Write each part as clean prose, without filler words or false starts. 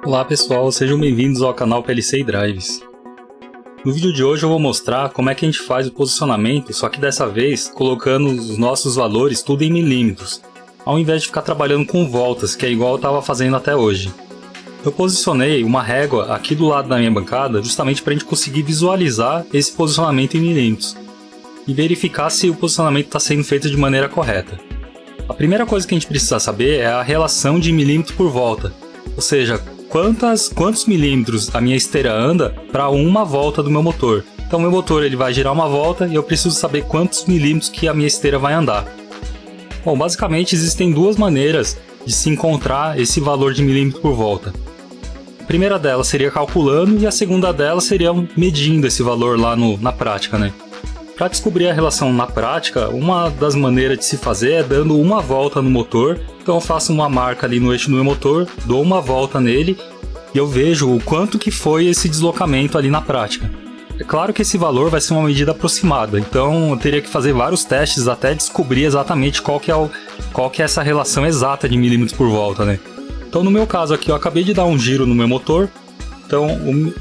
Olá pessoal, sejam bem-vindos ao canal PLC e Drives. No vídeo de hoje eu vou mostrar como é que a gente faz o posicionamento, só que dessa vez colocando os nossos valores tudo em milímetros, ao invés de ficar trabalhando com voltas, que é igual eu estava fazendo até hoje. Eu posicionei uma régua aqui do lado da minha bancada justamente para a gente conseguir visualizar esse posicionamento em milímetros e verificar se o posicionamento está sendo feito de maneira correta. A primeira coisa que a gente precisa saber é a relação de milímetros por volta, ou seja, quantos milímetros a minha esteira anda para uma volta do meu motor. Então meu motor ele vai girar uma volta e eu preciso saber quantos milímetros que a minha esteira vai andar. Bom, basicamente existem duas maneiras de se encontrar esse valor de milímetro por volta. A primeira delas seria calculando e a segunda delas seria medindo esse valor lá na prática, né? Para descobrir a relação na prática, uma das maneiras de se fazer é dando uma volta no motor. Então eu faço uma marca ali no eixo do meu motor, dou uma volta nele e eu vejo o quanto que foi esse deslocamento ali na prática. É claro que esse valor vai ser uma medida aproximada, então eu teria que fazer vários testes até descobrir exatamente qual que é essa relação exata de milímetros por volta, né? Então no meu caso aqui eu acabei de dar um giro no meu motor. Então,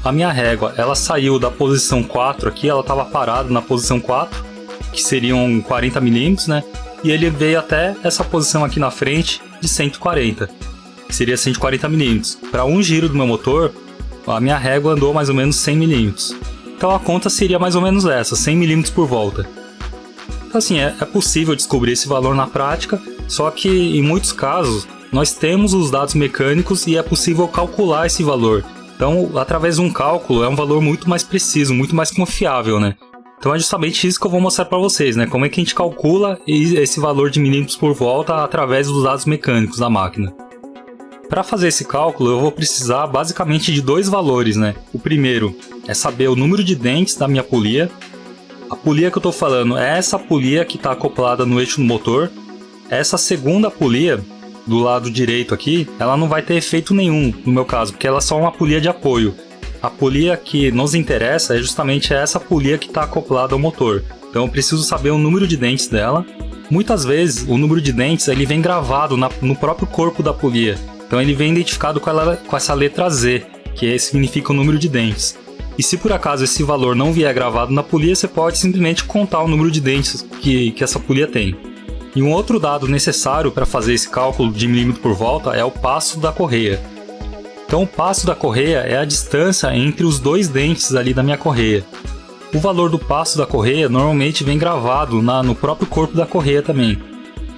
a minha régua, ela saiu da posição 4 aqui, ela estava parada na posição 4, que seriam 40 milímetros, né? E ele veio até essa posição aqui na frente de 140, que seria 140 milímetros. Para um giro do meu motor, a minha régua andou mais ou menos 100 milímetros. Então a conta seria mais ou menos essa, 100 milímetros por volta. Então assim, é possível descobrir esse valor na prática, só que em muitos casos nós temos os dados mecânicos e é possível calcular esse valor. Então, através de um cálculo, é um valor muito mais preciso, muito mais confiável, né? Então é justamente isso que eu vou mostrar para vocês, né? Como é que a gente calcula esse valor de milímetros por volta através dos dados mecânicos da máquina. Para fazer esse cálculo, eu vou precisar basicamente de dois valores, né? O primeiro é saber o número de dentes da minha polia. A polia que eu estou falando é essa polia que está acoplada no eixo do motor. Essa segunda polia do lado direito aqui, ela não vai ter efeito nenhum no meu caso, porque ela é só uma polia de apoio. A polia que nos interessa é justamente essa polia que está acoplada ao motor. Então eu preciso saber o número de dentes dela. Muitas vezes o número de dentes ele vem gravado no próprio corpo da polia. Então ele vem identificado com essa letra Z, que significa o número de dentes. E se por acaso esse valor não vier gravado na polia, você pode simplesmente contar o número de dentes que essa polia tem. E um outro dado necessário para fazer esse cálculo de milímetro por volta é o passo da correia. Então o passo da correia é a distância entre os dois dentes ali da minha correia. O valor do passo da correia normalmente vem gravado no próprio corpo da correia também.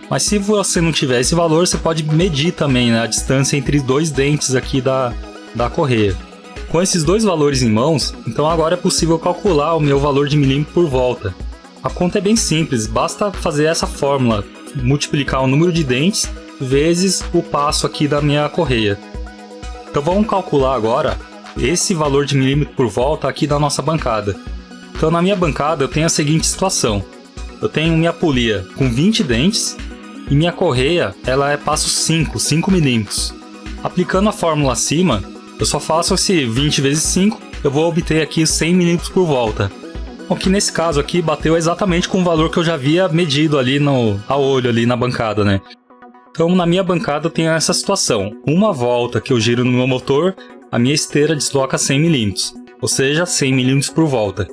Mas se você não tiver esse valor, você pode medir também, né, a distância entre os dois dentes aqui da correia. Com esses dois valores em mãos, então agora é possível calcular o meu valor de milímetro por volta. A conta é bem simples, basta fazer essa fórmula, multiplicar o número de dentes vezes o passo aqui da minha correia. Então vamos calcular agora esse valor de milímetro por volta aqui da nossa bancada. Então na minha bancada eu tenho a seguinte situação. Eu tenho minha polia com 20 dentes e minha correia ela é passo 5 milímetros. Aplicando a fórmula acima, eu só faço esse 20 vezes 5, eu vou obter aqui 100 milímetros por volta. O que nesse caso aqui bateu exatamente com o valor que eu já havia medido ali a olho ali na bancada, né? Então na minha bancada eu tenho essa situação. Uma volta que eu giro no meu motor, a minha esteira desloca 100 milímetros, ou seja, 100 milímetros por volta.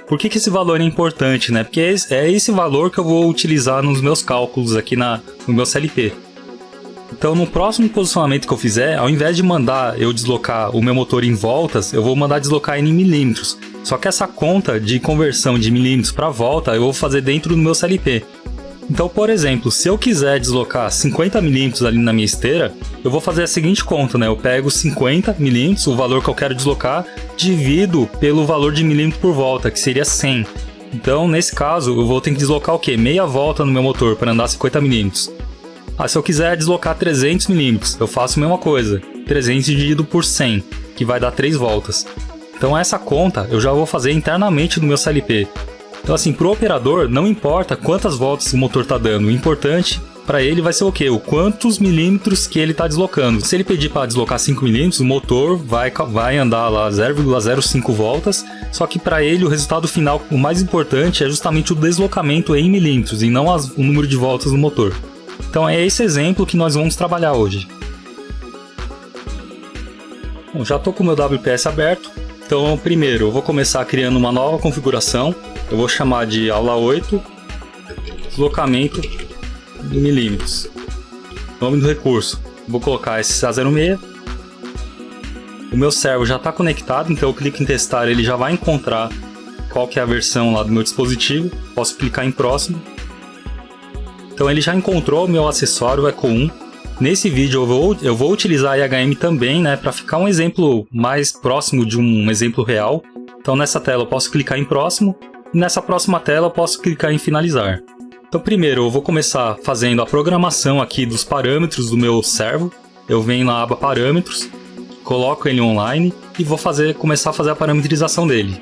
Por que esse valor é importante, né? Porque é esse valor que eu vou utilizar nos meus cálculos aqui no meu CLP. Então no próximo posicionamento que eu fizer, ao invés de mandar eu deslocar o meu motor em voltas, eu vou mandar deslocar ele em milímetros. Só que essa conta de conversão de milímetros para volta eu vou fazer dentro do meu CLP. Então, por exemplo, se eu quiser deslocar 50 milímetros ali na minha esteira, eu vou fazer a seguinte conta, né? Eu pego 50 milímetros, o valor que eu quero deslocar, divido pelo valor de milímetro por volta, que seria 100. Então, nesse caso, eu vou ter que deslocar o quê? Meia volta no meu motor para andar 50 milímetros. Se eu quiser deslocar 300 milímetros, eu faço a mesma coisa. 300 dividido por 100, que vai dar 3 voltas. Então essa conta eu já vou fazer internamente no meu CLP. Então assim, para o operador não importa quantas voltas o motor está dando, o importante para ele vai ser o quê? O quantos milímetros que ele está deslocando. Se ele pedir para deslocar 5 milímetros, o motor vai andar lá 0,05 voltas, só que para ele o resultado final, o mais importante é justamente o deslocamento em milímetros e não o número de voltas do motor. Então é esse exemplo que nós vamos trabalhar hoje. Bom, já estou com o meu WPS aberto. Então, primeiro, eu vou começar criando uma nova configuração. Eu vou chamar de aula 8, deslocamento em milímetros. Nome do recurso, vou colocar SCA06. O meu servo já está conectado, então eu clico em testar, ele já vai encontrar qual que é a versão lá do meu dispositivo. Posso clicar em próximo. Então ele já encontrou o meu acessório, o Echo 1. Nesse vídeo eu vou utilizar a IHM também, né, para ficar um exemplo mais próximo de um exemplo real. Então nessa tela eu posso clicar em próximo, e nessa próxima tela eu posso clicar em finalizar. Então primeiro eu vou começar fazendo a programação aqui dos parâmetros do meu servo. Eu venho na aba parâmetros, coloco ele online e vou começar a fazer a parametrização dele.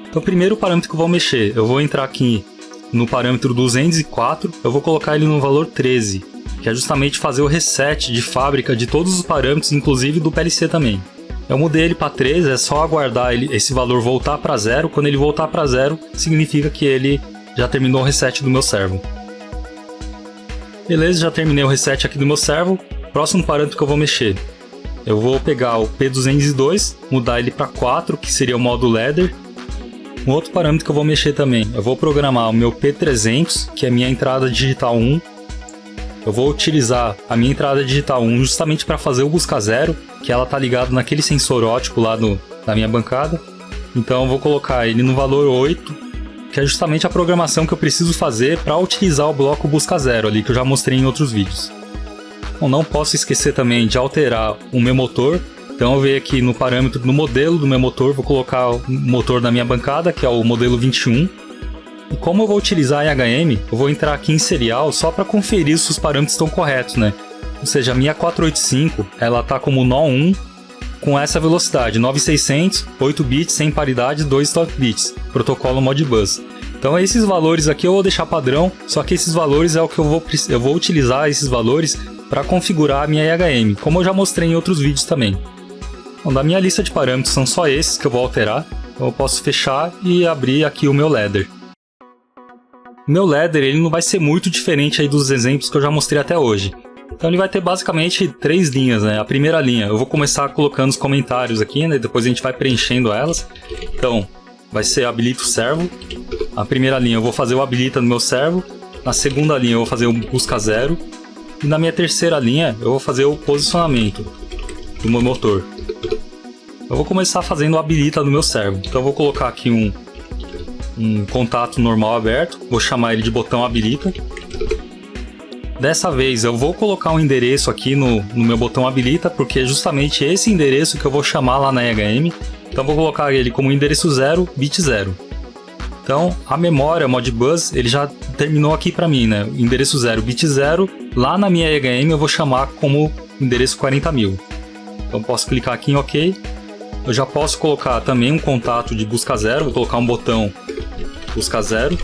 Então o primeiro parâmetro que eu vou mexer, eu vou entrar aqui no parâmetro 204, eu vou colocar ele no valor 13, que é justamente fazer o reset de fábrica de todos os parâmetros, inclusive do PLC também. Eu mudei ele para 13, é só aguardar esse valor voltar para 0. Quando ele voltar para 0, significa que ele já terminou o reset do meu servo. Beleza, já terminei o reset aqui do meu servo. Próximo parâmetro que eu vou mexer. Eu vou pegar o P202, mudar ele para 4, que seria o modo ladder. Um outro parâmetro que eu vou mexer também, eu vou programar o meu P300, que é a minha entrada digital 1. Eu vou utilizar a minha entrada digital 1 justamente para fazer o busca zero, que ela está ligada naquele sensor óptico lá da minha bancada. Então eu vou colocar ele no valor 8, que é justamente a programação que eu preciso fazer para utilizar o bloco busca zero ali, que eu já mostrei em outros vídeos. Bom, não posso esquecer também de alterar o meu motor. Então eu venho aqui no parâmetro do modelo do meu motor, vou colocar o motor da minha bancada, que é o modelo 21. E como eu vou utilizar a IHM, eu vou entrar aqui em serial só para conferir se os parâmetros estão corretos, né? Ou seja, a minha 485, ela está como nó 1 com essa velocidade, 9600, 8 bits, sem paridade, 2 stop bits, protocolo Modbus. Então esses valores aqui eu vou deixar padrão, só que esses valores é o que eu vou utilizar esses valores para configurar a minha IHM, como eu já mostrei em outros vídeos também. Bom, da minha lista de parâmetros são só esses que eu vou alterar. Então eu posso fechar e abrir aqui o meu ladder. O meu ladder ele não vai ser muito diferente aí dos exemplos que eu já mostrei até hoje. Então ele vai ter basicamente 3 linhas, né? A primeira linha eu vou começar colocando os comentários aqui, né? Depois a gente vai preenchendo elas. Então vai ser habilita o servo. A primeira linha eu vou fazer o habilita no meu servo. Na segunda linha eu vou fazer o busca zero. E na minha terceira linha eu vou fazer o posicionamento do meu motor. Eu vou começar fazendo o habilita no meu servo. Então eu vou colocar aqui um contato normal aberto. Vou chamar ele de botão habilita. Dessa vez eu vou colocar um endereço aqui no meu botão habilita, porque é justamente esse endereço que eu vou chamar lá na IHM. Então eu vou colocar ele como endereço 0, bit 0. Então a memória Modbus ele já terminou aqui para mim, né? Endereço 0, bit 0. Lá na minha IHM eu vou chamar como endereço 40.000. Então posso clicar aqui em OK. Eu já posso colocar também um contato de busca zero, vou colocar um botão busca zero.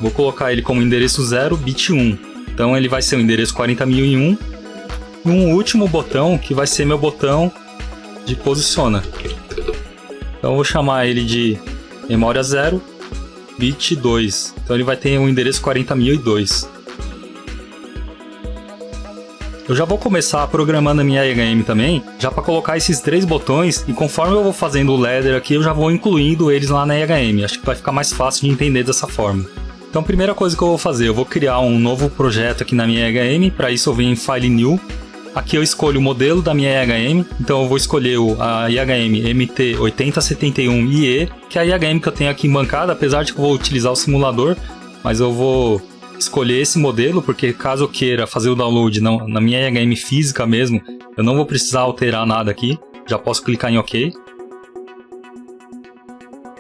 Vou colocar ele como endereço 0, bit 1. Então ele vai ser o endereço 40.001. E um último botão que vai ser meu botão de posiciona. Então eu vou chamar ele de memória 0, bit 2. Então ele vai ter o endereço 40.002. Eu já vou começar programando a minha IHM também, já para colocar esses 3 botões, e conforme eu vou fazendo o ladder aqui, eu já vou incluindo eles lá na IHM. Acho que vai ficar mais fácil de entender dessa forma. Então a primeira coisa que eu vou fazer, eu vou criar um novo projeto aqui na minha IHM. Para isso eu venho em File New. Aqui eu escolho o modelo da minha IHM, então eu vou escolher a IHM MT8071IE, que é a IHM que eu tenho aqui em bancada, apesar de que eu vou utilizar o simulador, mas eu vou escolher esse modelo, porque caso eu queira fazer o download na minha IHM física mesmo, eu não vou precisar alterar nada aqui, já posso clicar em OK.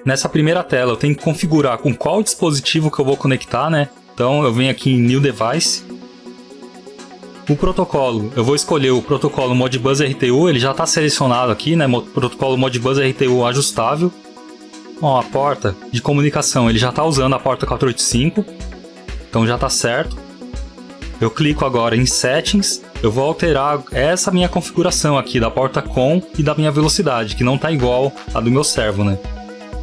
Nessa primeira tela eu tenho que configurar com qual dispositivo que eu vou conectar, né? Então eu venho aqui em New Device. O protocolo, eu vou escolher o protocolo Modbus RTU, ele já está selecionado aqui, né? Protocolo Modbus RTU ajustável. Bom, a porta de comunicação, ele já está usando a porta 485. Então já está certo. Eu clico agora em Settings. Eu vou alterar essa minha configuração aqui da porta COM e da minha velocidade, que não está igual a do meu servo, né?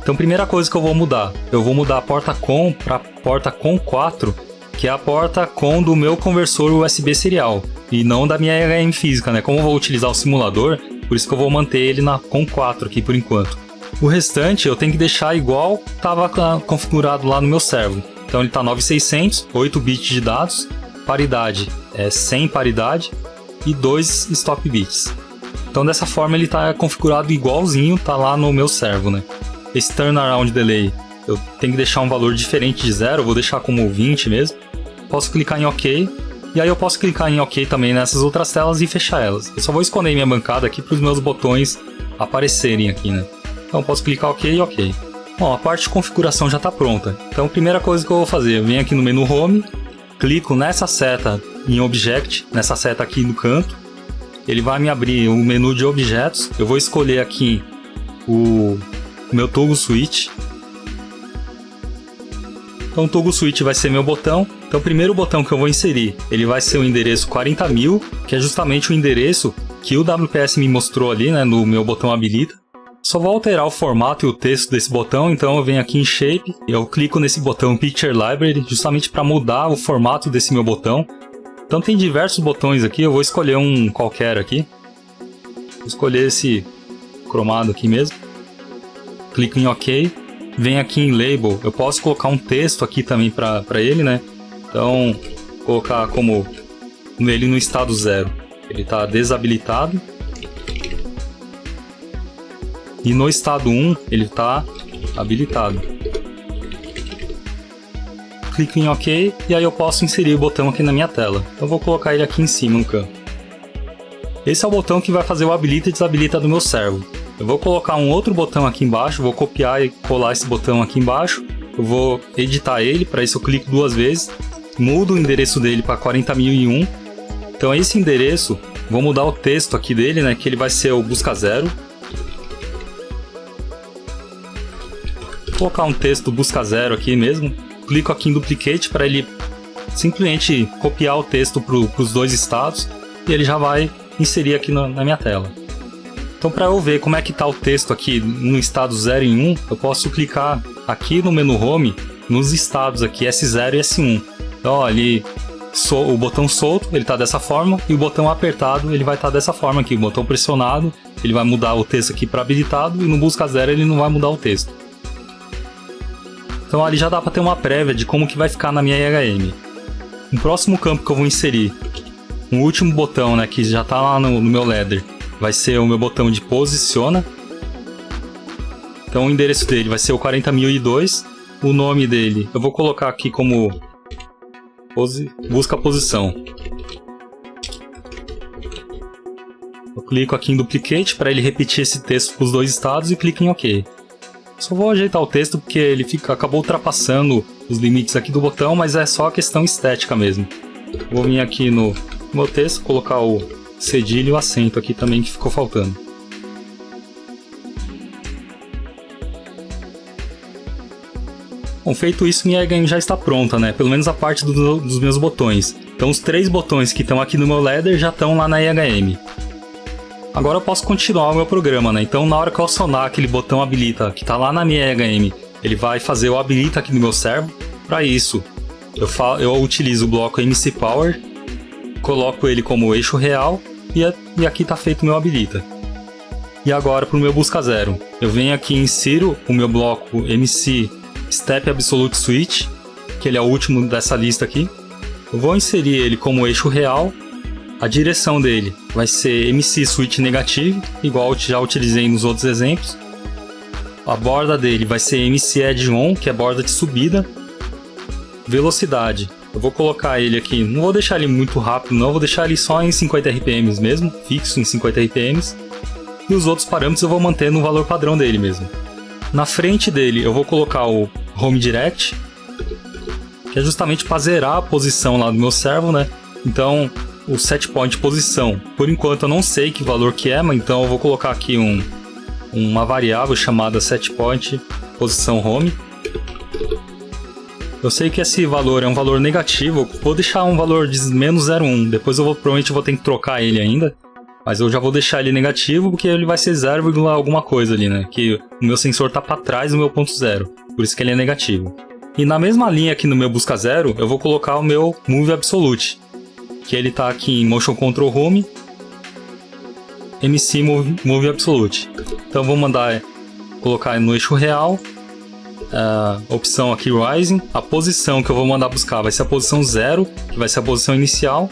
Então primeira coisa que eu vou mudar a porta COM para porta COM 4. que é a porta com do meu conversor USB serial, e não da minha HM física, né? Como eu vou utilizar o simulador, por isso que eu vou manter ele com 4 aqui por enquanto. O restante eu tenho que deixar igual estava configurado lá no meu servo. Então ele está 9600, 8 bits de dados, paridade é 100 paridade e 2 stop bits. Então dessa forma ele está configurado igualzinho, está lá no meu servo, né? Esse turnaround delay eu tenho que deixar um valor diferente de 0, eu vou deixar como 20 mesmo. Posso clicar em OK, e aí eu posso clicar em OK também nessas outras telas e fechar elas. Eu só vou esconder minha bancada aqui para os meus botões aparecerem aqui, né? Então eu posso clicar OK e OK. Bom, a parte de configuração já está pronta. Então a primeira coisa que eu vou fazer, eu venho aqui no menu Home, clico nessa seta em Object, nessa seta aqui no canto. Ele vai me abrir um menu de objetos. Eu vou escolher aqui o meu Toggle Switch. Então o Toggle Switch vai ser meu botão. Então o primeiro botão que eu vou inserir, ele vai ser o endereço 40.000, que é justamente o endereço que o WPS me mostrou ali, né, no meu botão habilita. Só vou alterar o formato e o texto desse botão, então eu venho aqui em Shape, eu clico nesse botão Picture Library, justamente para mudar o formato desse meu botão. Então tem diversos botões aqui, eu vou escolher um qualquer aqui. Vou escolher esse cromado aqui mesmo. Clico em OK. Venho aqui em Label, eu posso colocar um texto aqui também para ele, né? Então, colocar como ele no estado 0. Ele está desabilitado. E no estado 1, ele está habilitado. Clico em OK e aí eu posso inserir o botão aqui na minha tela. Eu vou colocar ele aqui em cima no canto. Esse é o botão que vai fazer o habilita e desabilita do meu servo. Eu vou colocar um outro botão aqui embaixo, vou copiar e colar esse botão aqui embaixo. Eu vou editar ele, para isso eu clico 2 vezes. Mudo o endereço dele para 40.001. Então esse endereço, vou mudar o texto aqui dele, né, que ele vai ser o busca 0. Vou colocar um texto busca 0 aqui mesmo. Clico aqui em Duplicate para ele simplesmente copiar o texto para os 2 estados. E ele já vai inserir aqui na minha tela. Então para eu ver como é que está o texto aqui no estado 0 e 1, eu posso clicar aqui no menu Home, nos estados aqui S0 e S1. Então ó, o botão solto ele está dessa forma e o botão apertado ele vai estar dessa forma aqui. O botão pressionado ele vai mudar o texto aqui para habilitado e no busca 0 ele não vai mudar o texto. Então ali já dá para ter uma prévia de como que vai ficar na minha IHM. No próximo campo que eu vou inserir, um último botão, né, que já está lá no meu ladder, vai ser o meu botão de posiciona. Então o endereço dele vai ser o 40.002. O nome dele eu vou colocar aqui como busca posição. Eu clico aqui em Duplicate para ele repetir esse texto para os 2 estados e clico em OK. Só vou ajeitar o texto porque ele acabou ultrapassando os limites aqui do botão, mas é só questão estética mesmo. Vou vir aqui no meu texto, colocar o cedilha e o acento aqui também que ficou faltando. Bom, feito isso, minha IHM já está pronta, né? Pelo menos a parte dos meus botões. Então os 3 botões que estão aqui no meu ladder já estão lá na IHM. Agora eu posso continuar o meu programa, né? Então na hora que eu acionar aquele botão habilita que está lá na minha IHM, ele vai fazer o habilita aqui no meu servo. Para isso, eu utilizo o bloco MC Power, coloco ele como eixo real e aqui está feito o meu habilita. E agora para o meu busca 0, eu venho aqui e insiro o meu bloco MC Step Absolute Switch, que ele é o último dessa lista aqui. Eu vou inserir ele como eixo real. A direção dele vai ser MC Switch Negative, igual eu já utilizei nos outros exemplos. A borda dele vai ser MC Edge On, que é borda de subida. Velocidade, eu vou colocar ele aqui, não vou deixar ele muito rápido não, vou deixar ele só em 50 RPM mesmo, fixo em 50 RPM. E os outros parâmetros eu vou manter no valor padrão dele mesmo. Na frente dele eu vou colocar o Home Direct, que é justamente para zerar a posição lá do meu servo, né? Então o set point posição, por enquanto eu não sei que valor que é, mas então eu vou colocar aqui uma variável chamada set point posição home. Eu sei que esse valor é um valor negativo, eu vou deixar um valor de menos 0,1, depois provavelmente eu vou ter que trocar ele ainda, mas eu já vou deixar ele negativo porque ele vai ser 0, alguma coisa ali, né? Que o meu sensor está para trás do meu ponto 0, por isso que ele é negativo. E na mesma linha aqui no meu busca zero, eu vou colocar o meu Move Absolute, que ele está aqui em Motion Control Home, MC Move Absolute. Então vou mandar colocar no eixo real, opção aqui Rising, a posição que eu vou mandar buscar vai ser a posição 0, que vai ser a posição inicial,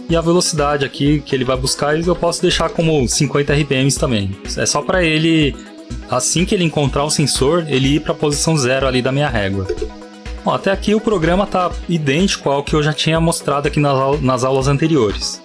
e a velocidade aqui que ele vai buscar eu posso deixar como 50 RPMs também. É só para ele, assim que ele encontrar o sensor, ele ir para a posição 0 ali da minha régua. Bom, até aqui o programa está idêntico ao que eu já tinha mostrado aqui nas aulas anteriores.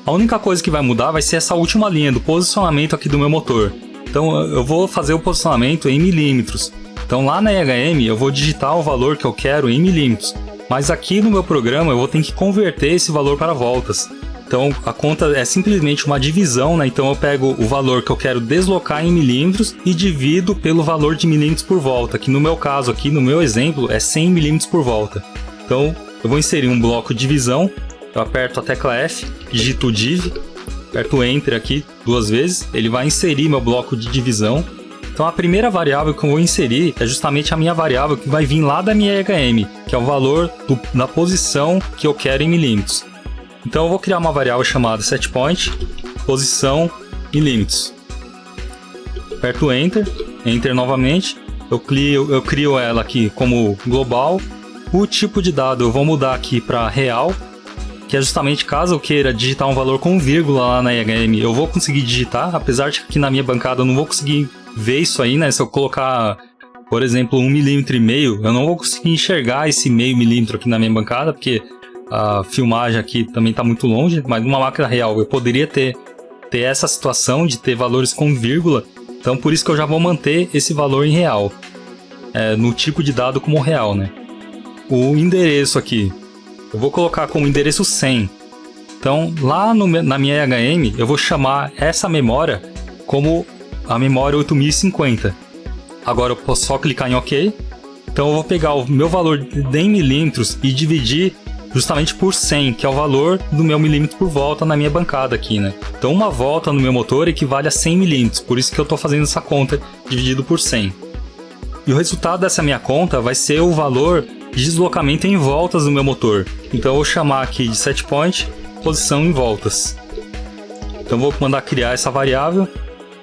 A única coisa que vai mudar vai ser essa última linha do posicionamento aqui do meu motor. Então eu vou fazer o posicionamento em milímetros. Então lá na EHM eu vou digitar o valor que eu quero em milímetros. Mas aqui no meu programa eu vou ter que converter esse valor para voltas. Então a conta é simplesmente uma divisão, né? Então eu pego o valor que eu quero deslocar em milímetros e divido pelo valor de milímetros por volta, que no meu caso aqui, no meu exemplo, é 100 milímetros por volta. Então eu vou inserir um bloco de divisão, eu aperto a tecla F, digito o div, aperto Enter aqui 2 vezes, ele vai inserir meu bloco de divisão. Então a primeira variável que eu vou inserir é justamente a minha variável que vai vir lá da minha EHM, que é o valor da posição que eu quero em milímetros. Então eu vou criar uma variável chamada setPoint, posição milímetros. Aperto Enter, Enter novamente, eu crio ela aqui como global. O tipo de dado eu vou mudar aqui para real, que é justamente caso eu queira digitar um valor com vírgula lá na EHM, eu vou conseguir digitar, apesar de que aqui na minha bancada eu não vou conseguir ver isso aí, né? Se eu colocar, por exemplo, 1,5 mm, eu não vou conseguir enxergar esse meio milímetro aqui na minha bancada, porque a filmagem aqui também está muito longe, mas numa máquina real eu poderia ter essa situação de ter valores com vírgula, então por isso que eu já vou manter esse valor em real, no tipo de dado como real, né? O endereço aqui, eu vou colocar como endereço 100. Então lá na minha EHM eu vou chamar essa memória como a memória 8050. Agora eu posso só clicar em OK. Então eu vou pegar o meu valor em milímetros e dividir justamente por 100, que é o valor do meu milímetro por volta na minha bancada aqui, né? Então uma volta no meu motor equivale a 100 milímetros, por isso que eu estou fazendo essa conta dividido por 100. E o resultado dessa minha conta vai ser o valor de deslocamento em voltas do meu motor. Então eu vou chamar aqui de setPoint, posição em voltas. Então eu vou mandar criar essa variável.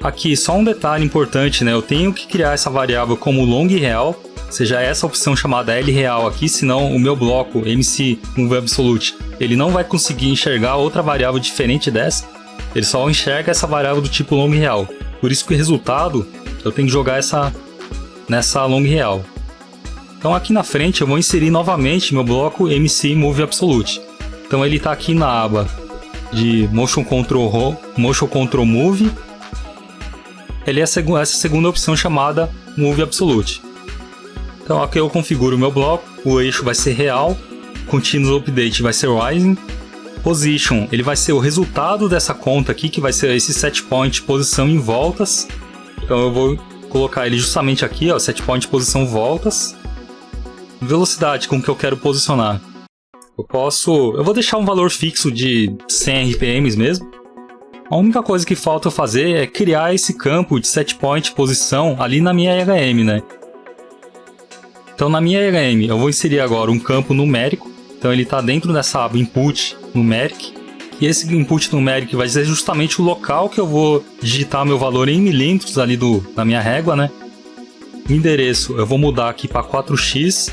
Aqui só um detalhe importante, né? Eu tenho que criar essa variável como long real, seja essa opção chamada L real aqui, senão o meu bloco MC Move Absolute, ele não vai conseguir enxergar outra variável diferente dessa, ele só enxerga essa variável do tipo long real. Por isso que o resultado eu tenho que jogar nessa long real. Então aqui na frente eu vou inserir novamente meu bloco MC Move Absolute. Então ele está aqui na aba de Motion Control Move. Ele é essa segunda opção chamada Move Absolute. Então aqui eu configuro o meu bloco, o eixo vai ser real, Continuous Update vai ser Rising, Position ele vai ser o resultado dessa conta aqui, que vai ser esse setPoint posição em voltas. Então eu vou colocar ele justamente aqui, ó, setPoint posição voltas. Velocidade com que eu quero posicionar. Eu vou deixar um valor fixo de 100 RPMs mesmo. A única coisa que falta eu fazer é criar esse campo de setPoint posição ali na minha EHM, né? Então na minha EHM eu vou inserir agora um campo numérico. Então ele está dentro dessa aba Input Numeric. E esse Input Numeric vai ser justamente o local que eu vou digitar meu valor em milímetros ali da minha régua, né? O endereço eu vou mudar aqui para 4x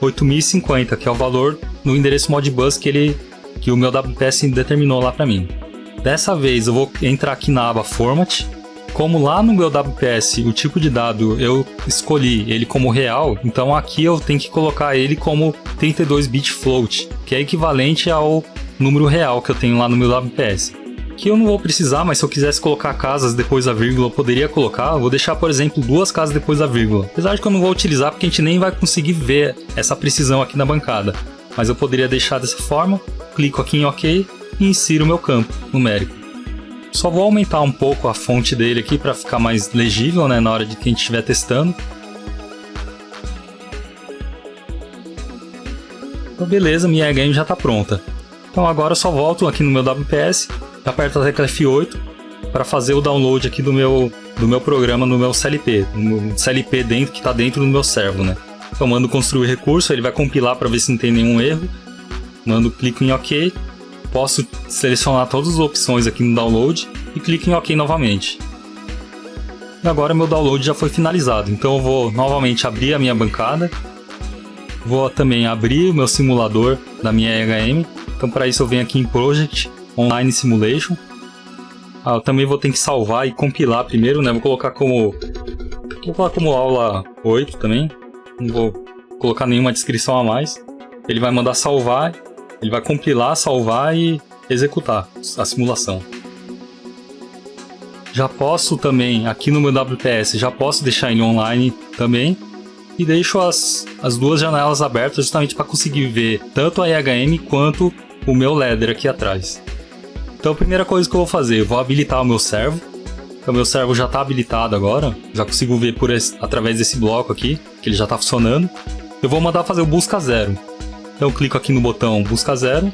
8050, que é o valor no endereço Modbus que o meu WPS determinou lá para mim. Dessa vez eu vou entrar aqui na aba Format. Como lá no meu WPS o tipo de dado eu escolhi ele como real, então aqui eu tenho que colocar ele como 32-bit float, que é equivalente ao número real que eu tenho lá no meu WPS. Que eu não vou precisar, mas se eu quisesse colocar casas depois da vírgula eu poderia colocar. Eu vou deixar, por exemplo, 2 casas depois da vírgula. Apesar de que eu não vou utilizar porque a gente nem vai conseguir ver essa precisão aqui na bancada. Mas eu poderia deixar dessa forma, clico aqui em OK e insiro o meu campo numérico. Só vou aumentar um pouco a fonte dele aqui para ficar mais legível, né, na hora de que a gente estiver testando. Então, beleza, minha EHM já está pronta. Então agora eu só volto aqui no meu WPS, aperto a tecla F8 para fazer o download aqui do meu programa no meu CLP, no CLP que está dentro do meu servo, né? Então mando construir recurso, ele vai compilar para ver se não tem nenhum erro. Clico em OK. Posso selecionar todas as opções aqui no download e clico em OK novamente. E agora meu download já foi finalizado. Então eu vou novamente abrir a minha bancada. Vou também abrir o meu simulador da minha EHM. Então para isso eu venho aqui em Project, Online Simulation. Eu também vou ter que salvar e compilar primeiro, né? Vou colocar como aula 8 também. Não vou colocar nenhuma descrição a mais. Ele vai mandar salvar, ele vai compilar, salvar e executar a simulação. Já posso também, aqui no meu WPS, já posso deixar ele online também. E deixo as duas janelas abertas justamente para conseguir ver tanto a EHM quanto o meu ladder aqui atrás. Então a primeira coisa que eu vou fazer, eu vou habilitar o meu servo. Então o meu servo já está habilitado agora, já consigo ver através desse bloco aqui, que ele já está funcionando. Eu vou mandar fazer o busca zero. Então eu clico aqui no botão busca zero.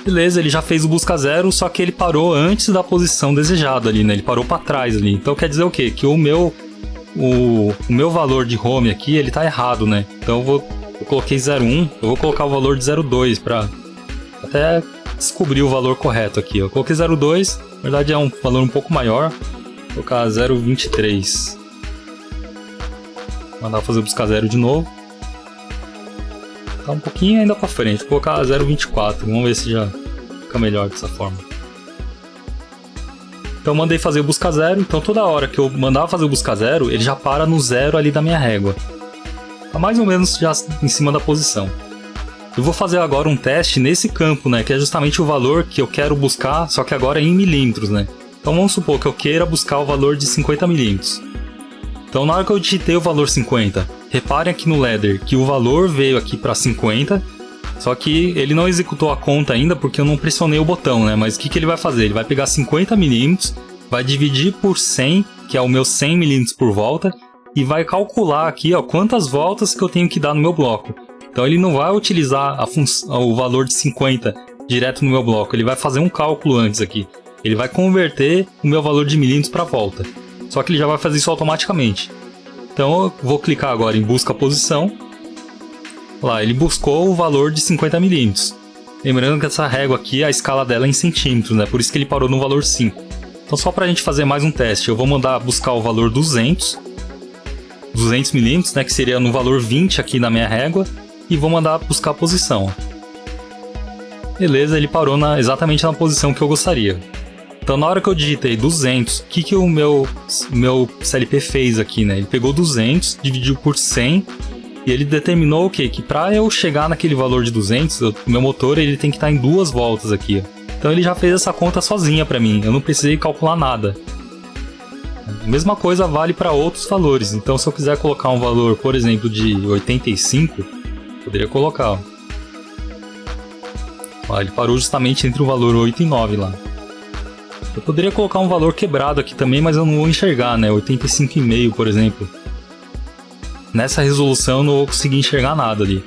Beleza, ele já fez o busca zero, só que ele parou antes da posição desejada ali, né? Ele parou para trás ali. Então quer dizer o quê? Que o meu valor de home aqui, ele tá errado, né? Então eu coloquei 0,1, eu vou colocar o valor de 0,2 para até descobrir o valor correto aqui. Eu coloquei 0,2, na verdade é um valor um pouco maior. Vou colocar 0,23. Mandar fazer o busca zero de novo. Tá um pouquinho ainda para frente, vou colocar 0,24, vamos ver se já fica melhor dessa forma. Então eu mandei fazer o busca zero, então toda hora que eu mandar fazer o busca zero, ele já para no zero ali da minha régua. Tá mais ou menos já em cima da posição. Eu vou fazer agora um teste nesse campo, né, que é justamente o valor que eu quero buscar, só que agora é em milímetros, né. Então vamos supor que eu queira buscar o valor de 50 milímetros. Então na hora que eu digitei o valor 50, reparem aqui no ladder que o valor veio aqui para 50, só que ele não executou a conta ainda porque eu não pressionei o botão, né? Mas o que ele vai fazer? Ele vai pegar 50 milímetros, vai dividir por 100, que é o meu 100 milímetros por volta, e vai calcular aqui, ó, quantas voltas que eu tenho que dar no meu bloco. Então ele não vai utilizar o valor de 50 direto no meu bloco, ele vai fazer um cálculo antes aqui. Ele vai converter o meu valor de milímetros para volta. Só que ele já vai fazer isso automaticamente. Então eu vou clicar agora em busca posição. Lá, ele buscou o valor de 50 milímetros. Lembrando que essa régua aqui, a escala dela é em centímetros, né? Por isso que ele parou no valor 5. Então só para a gente fazer mais um teste, eu vou mandar buscar o valor 200 milímetros, né? Que seria no valor 20 aqui na minha régua. E vou mandar buscar a posição. Beleza, ele parou exatamente na posição que eu gostaria. Então na hora que eu digitei 200, o que o meu CLP fez aqui, né? Ele pegou 200, dividiu por 100 e ele determinou o quê? Que para eu chegar naquele valor de 200, o meu motor ele tem que estar em 2 voltas aqui. Ó. Então ele já fez essa conta sozinha para mim, eu não precisei calcular nada. A mesma coisa vale para outros valores, então se eu quiser colocar um valor, por exemplo, de 85, poderia colocar. Ó, ele parou justamente entre o valor 8 e 9 lá. Eu poderia colocar um valor quebrado aqui também, mas eu não vou enxergar, né? 85,5, por exemplo. Nessa resolução eu não vou conseguir enxergar nada ali.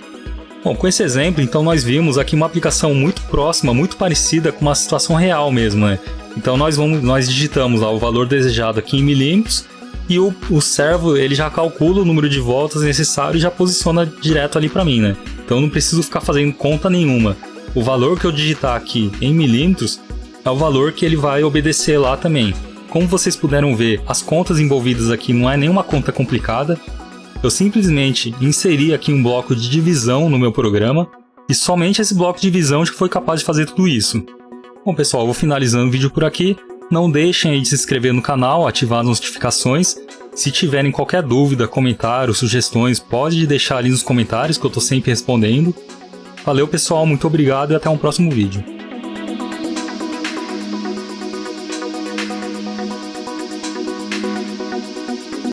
Bom, com esse exemplo, então nós vimos aqui uma aplicação muito próxima, muito parecida com uma situação real mesmo, né? Então nós digitamos lá o valor desejado aqui em milímetros e o servo ele já calcula o número de voltas necessário e já posiciona direto ali para mim, né? Então eu não preciso ficar fazendo conta nenhuma. O valor que eu digitar aqui em milímetros é o valor que ele vai obedecer lá também. Como vocês puderam ver, as contas envolvidas aqui não é nenhuma conta complicada. Eu simplesmente inseri aqui um bloco de divisão no meu programa e somente esse bloco de divisão que foi capaz de fazer tudo isso. Bom pessoal, eu vou finalizando o vídeo por aqui. Não deixem aí de se inscrever no canal, ativar as notificações. Se tiverem qualquer dúvida, comentário, sugestões, pode deixar ali nos comentários que eu estou sempre respondendo. Valeu pessoal, muito obrigado e até um próximo vídeo.